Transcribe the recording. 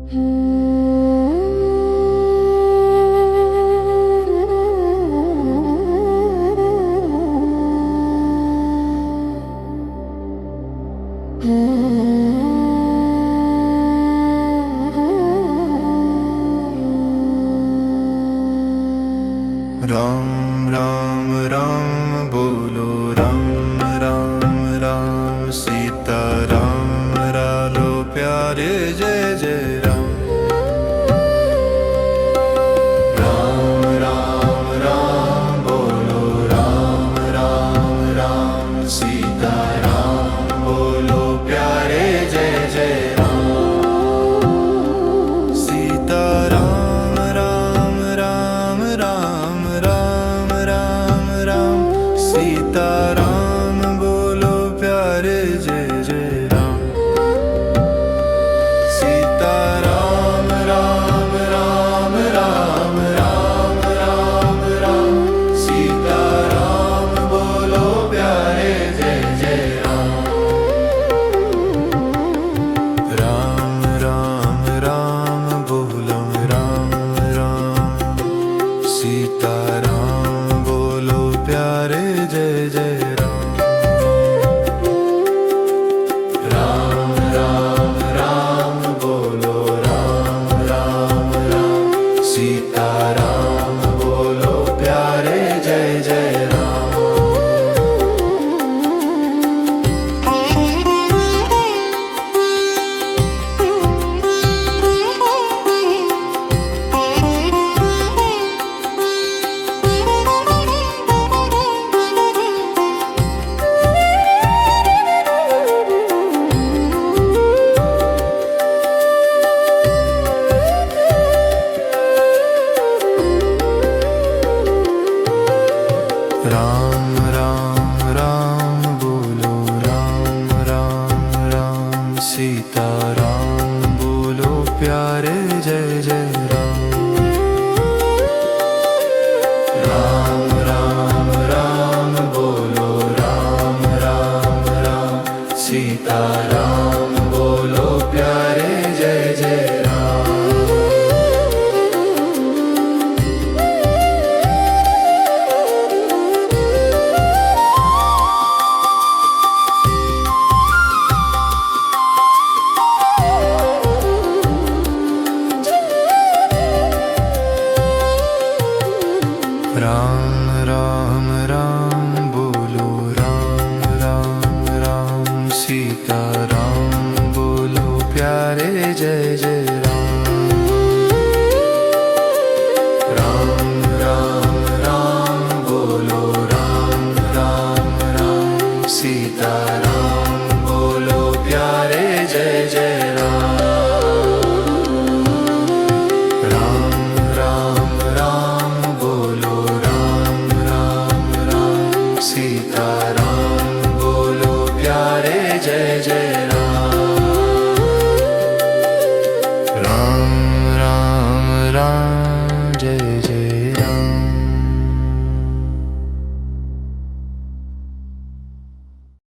राम राम राम बोलो, राम राम राम सीता राम रालो प्यारे, जय जय राम। राम राम राम बोलो, राम राम राम सीता राम बोलो प्यारे, जय जय राम। सीता राम राम राम राम राम राम राम सीता राम बोलो प्यारे, जय जय राम। सीता राम राम राम राम राम राम राम सीता राम बोलो प्यारे, जय जय राम। राम राम राम बोलो, राम राम सीता राम बोलो प्यारे, जय जय राम। राम राम राम बोलो, राम राम राम सीता राम बोलो प्यारे, जय जय राम। राम राम राम बोलो, राम राम राम सीता राम बोलो प्यारे, जय जय राम। राम राम राम बोलो, राम राम राम सीता राम बोलो प्यारे, जय जय राम। राम राम राम बोलो, राम राम राम सीता राम बोलो प्यारे, जय जय राम। राम राम राम बोलो, राम राम राम सीता राम